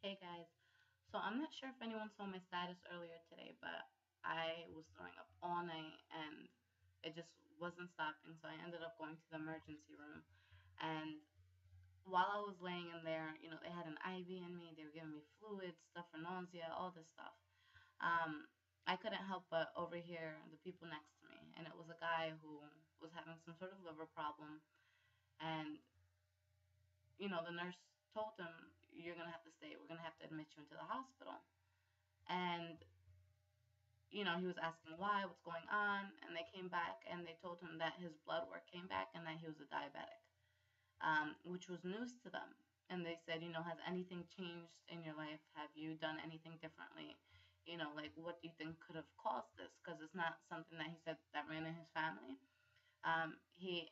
Hey guys, so I'm not sure if anyone saw my status earlier today, but I was throwing up all night and it just wasn't stopping. So I ended up going to the emergency room. And while I was laying in there, they had an IV in me, they were giving me fluids, stuff for nausea, all this stuff. Um, I couldn't help but overhear the people next to me, and it was a guy who was having some sort of liver problem. And the nurse told him, "You're gonna have to stay. We're gonna have to admit you into the hospital." And he was asking why, what's going on, and they came back and they told him that his blood work came back and that he was a diabetic, which was news to them. And they said, has anything changed in your life? Have you done anything differently? Like what do you think could have caused this? Because it's not something that he said that ran in his family. He,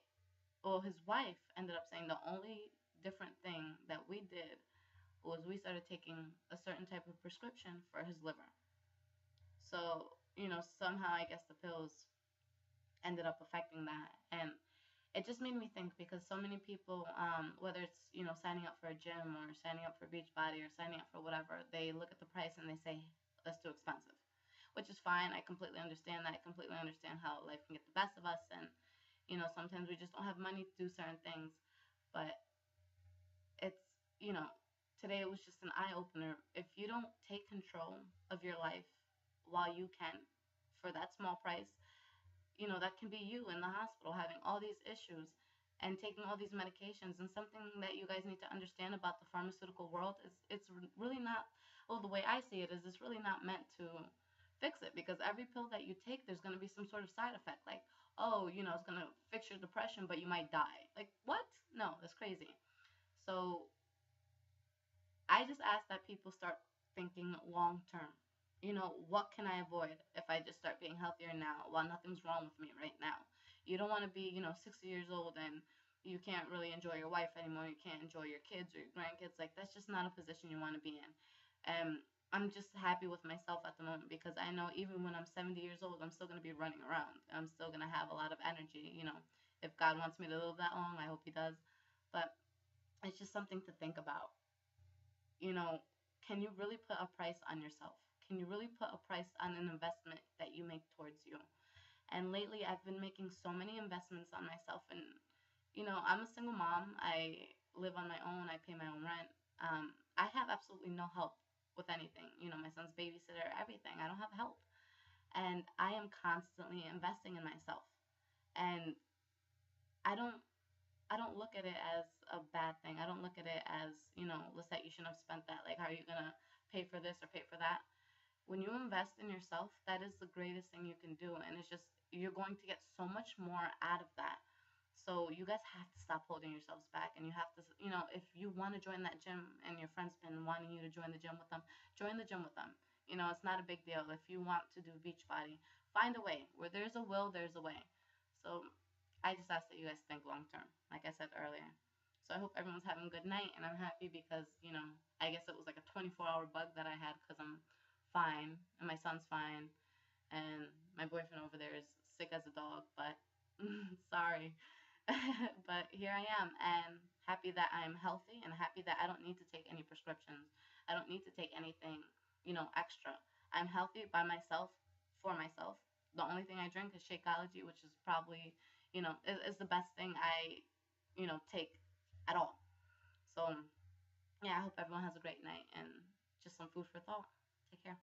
well, his wife ended up saying the only different thing that we did was we started taking a certain type of prescription for his liver. So, somehow I guess the pills ended up affecting that. And it just made me think because so many people, whether it's, signing up for a gym or signing up for Beachbody or signing up for whatever, they look at the price and they say, that's too expensive, which is fine. I completely understand that. I completely understand how life can get the best of us. And, sometimes we just don't have money to do certain things. But it's, you know, today it was just an eye opener. If you don't take control of your life while you can for that small price, that can be you in the hospital having all these issues and taking all these medications. And something that you guys need to understand about the pharmaceutical world is it's really not, well, the way I see it is it's really not meant to fix it, because every pill that you take, there's going to be some sort of side effect. Like, oh, it's going to fix your depression, but you might die. Like, what? No, that's crazy. So I just ask that people start thinking long term. What can I avoid if I just start being healthier now while nothing's wrong with me right now? You don't want to be, 60 years old and you can't really enjoy your wife anymore. You can't enjoy your kids or your grandkids. Like, that's just not a position you want to be in. I'm just happy with myself at the moment because I know even when I'm 70 years old, I'm still going to be running around. I'm still going to have a lot of energy. If God wants me to live that long, I hope He does. But it's just something to think about. you know, can you really put a price on yourself? Can you really put a price on an investment that you make towards you? And lately, I've been making so many investments on myself. And, I'm a single mom. I live on my own. I pay my own rent. I have absolutely no help with anything. My son's babysitter, everything. I don't have help. And I am constantly investing in myself. And I don't I don't look at it as a bad thing. I don't look at it as, Lisette, you shouldn't have spent that. Like, how are you going to pay for this or pay for that? When you invest in yourself, that is the greatest thing you can do. And it's just, you're going to get so much more out of that. So you guys have to stop holding yourselves back. And you have to, if you want to join that gym and your friend's been wanting you to join the gym with them, join the gym with them. It's not a big deal. If you want to do Beachbody, find a way. Where there's a will, there's a way. So I just ask that you guys think long term, like I said earlier. So I hope everyone's having a good night, and I'm happy because, I guess it was like a 24-hour bug that I had because I'm fine, and my son's fine, and my boyfriend over there is sick as a dog, but sorry. But here I am, and happy that I'm healthy, and happy that I don't need to take any prescriptions. I don't need to take anything, extra. I'm healthy by myself, for myself. The only thing I drink is Shakeology, which is probably, is the best thing I, take at all. So, yeah, I hope everyone has a great night and just some food for thought. Take care.